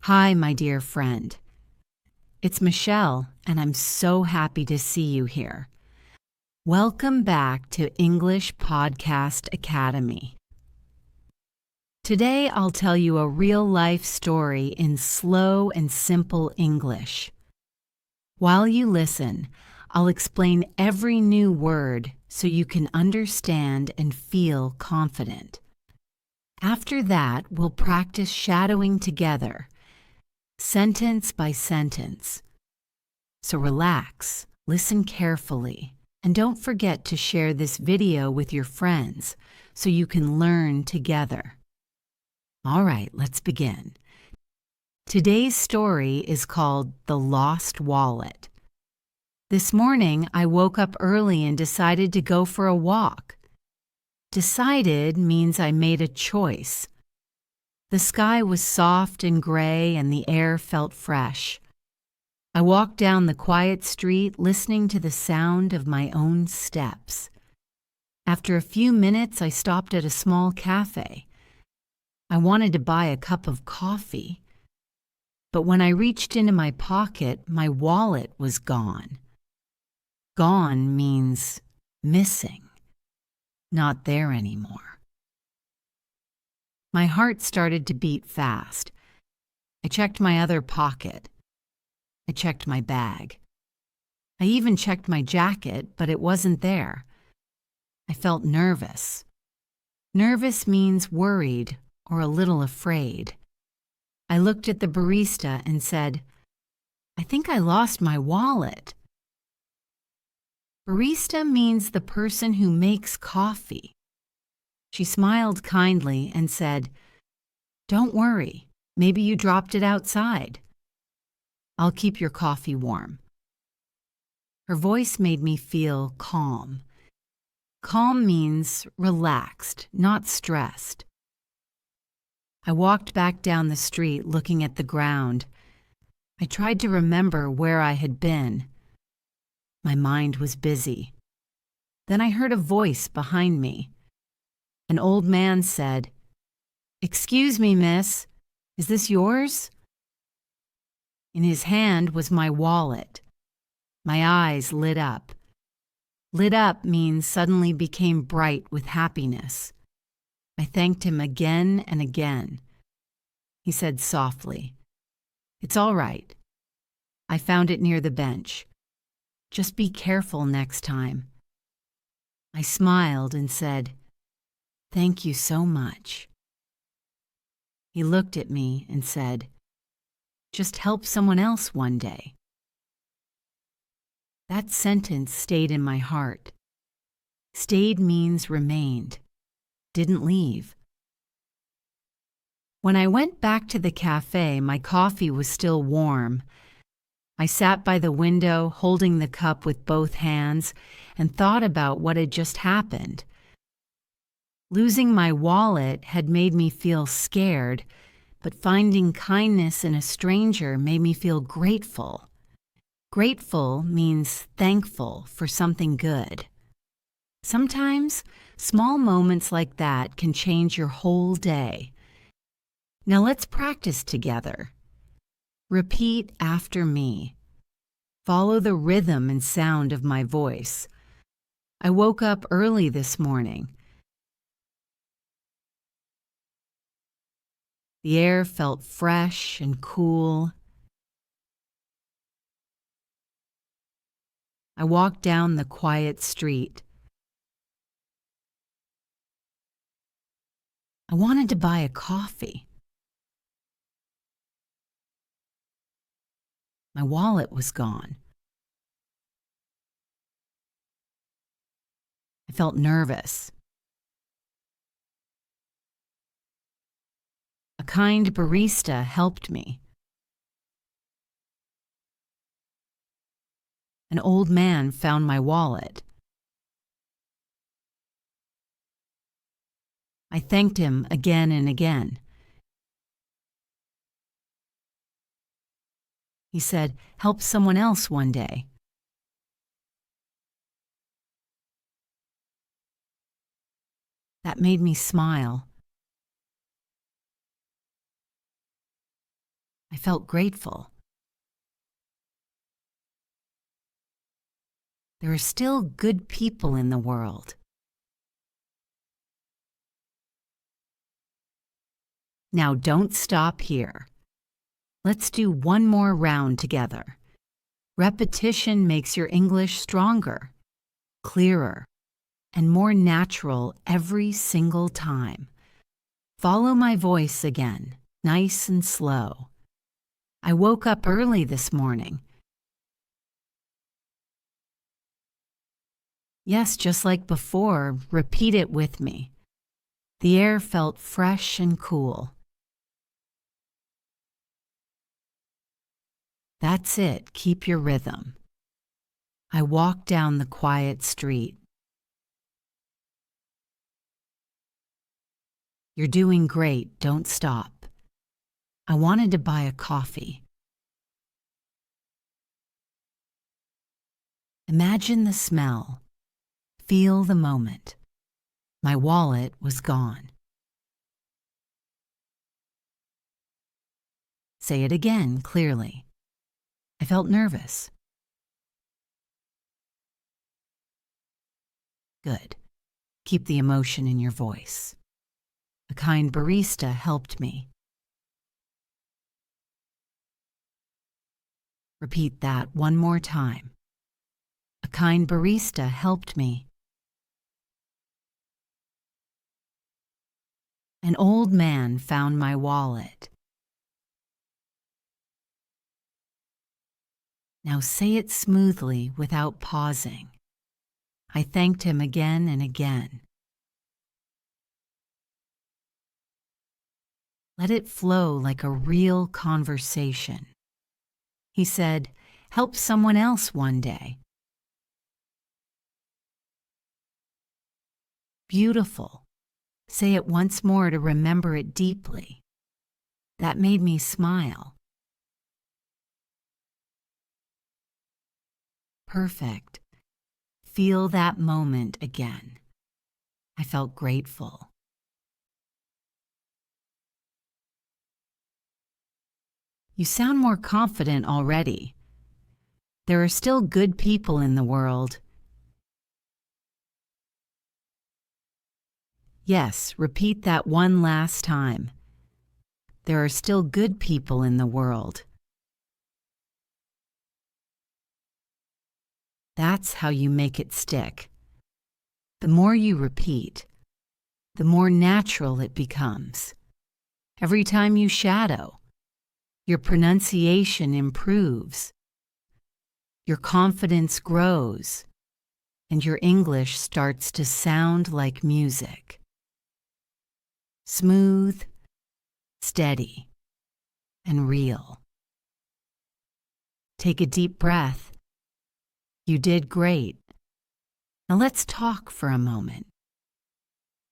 Hi, my dear friend. It's Michelle, and I'm so happy to see you here. Welcome back to English Podcast Academy. Today, I'll tell you a real-life story in slow and simple English. While you listen, I'll explain every new word so you can understand and feel confident. After that, we'll practice shadowing together, sentence by sentence. So relax, listen carefully, and don't forget to share this video with your friends so you can learn together. All right, let's begin. Today's story is called The Lost Wallet. This morning, I woke up early and decided to go for a walk. Decided means I made a choice. The sky was soft and gray and the air felt fresh. I walked down the quiet street listening to the sound of my own steps. After a few minutes, I stopped at a small cafe. I wanted to buy a cup of coffee. But when I reached into my pocket, my wallet was gone. Gone means missing, not there anymore. My heart started to beat fast. I checked my other pocket. I checked my bag. I even checked my jacket, but it wasn't there. I felt nervous. Nervous means worried or a little afraid. I looked at the barista and said, "I think I lost my wallet." Barista means the person who makes coffee. She smiled kindly and said, "Don't worry, maybe you dropped it outside. I'll keep your coffee warm." Her voice made me feel calm. Calm means relaxed, not stressed. I walked back down the street looking at the ground. I tried to remember where I had been. My mind was busy. Then I heard a voice behind me. An old man said, "Excuse me, miss, is this yours?" In his hand was my wallet. My eyes lit up. Lit up means suddenly became bright with happiness. I thanked him again and again. He said softly, "It's all right. I found it near the bench. Just be careful next time." I smiled and said, "Thank you so much." He looked at me and said, "Just help someone else one day." That sentence stayed in my heart. Stayed means remained, didn't leave. When I went back to the cafe, my coffee was still warm. I sat by the window, holding the cup with both hands, and thought about what had just happened. Losing my wallet had made me feel scared, but finding kindness in a stranger made me feel grateful. Grateful means thankful for something good. Sometimes, small moments like that can change your whole day. Now let's practice together. Repeat after me. Follow the rhythm and sound of my voice. I woke up early this morning. The air felt fresh and cool. I walked down the quiet street. I wanted to buy a coffee. My wallet was gone. I felt nervous. A kind barista helped me. An old man found my wallet. I thanked him again and again. He said, "Help someone else one day." That made me smile. I felt grateful. There are still good people in the world. Now don't stop here. Let's do one more round together. Repetition makes your English stronger, clearer, and more natural every single time. Follow my voice again, nice and slow. I woke up early this morning. Yes, just like before, repeat it with me. The air felt fresh and cool. That's it, keep your rhythm. I walked down the quiet street. You're doing great, don't stop. I wanted to buy a coffee. Imagine the smell. Feel the moment. My wallet was gone. Say it again clearly. I felt nervous. Good. Keep the emotion in your voice. A kind barista helped me. Repeat that one more time. A kind barista helped me. An old man found my wallet. Now say it smoothly without pausing. I thanked him again and again. Let it flow like a real conversation. He said, help someone else one day. Beautiful. Say it once more to remember it deeply. That made me smile. Perfect. Feel that moment again. I felt grateful. You sound more confident already. There are still good people in the world. Yes, repeat that one last time. There are still good people in the world. That's how you make it stick. The more you repeat, the more natural it becomes. Every time you shadow, your pronunciation improves, your confidence grows, and your English starts to sound like music. Smooth, steady, and real. Take a deep breath. You did great. Now let's talk for a moment.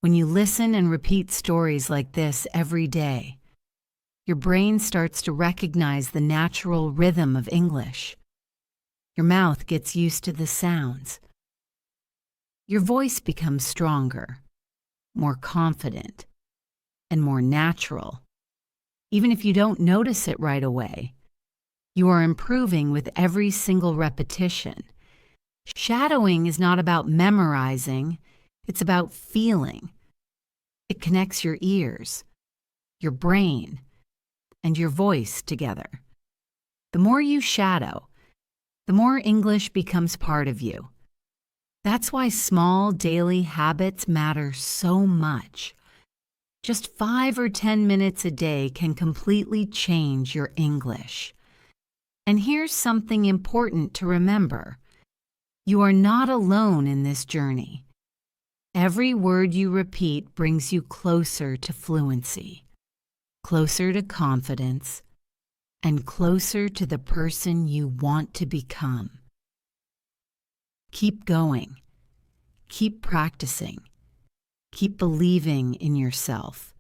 When you listen and repeat stories like this every day, your brain starts to recognize the natural rhythm of English. Your mouth gets used to the sounds. Your voice becomes stronger, more confident, and more natural. Even if you don't notice it right away, you are improving with every single repetition. Shadowing is not about memorizing, it's about feeling. It connects your ears, your brain, and your voice together. The more you shadow, the more English becomes part of you. That's why small daily habits matter so much. Just 5 or 10 minutes a day can completely change your English. And here's something important to remember. You are not alone in this journey. Every word you repeat brings you closer to fluency, closer to confidence, and closer to the person you want to become. Keep going. Keep practicing. Keep believing in yourself.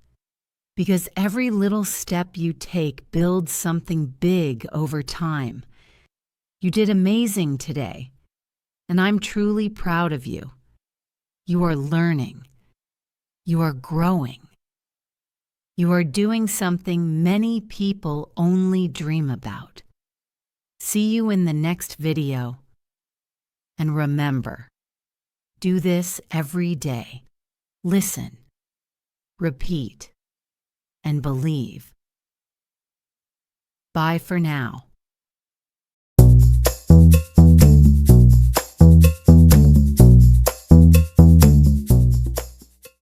Because every little step you take builds something big over time. You did amazing today, and I'm truly proud of you. You are learning. You are growing. You are doing something many people only dream about. See you in the next video. And remember, do this every day. Listen, repeat, and believe. Bye for now.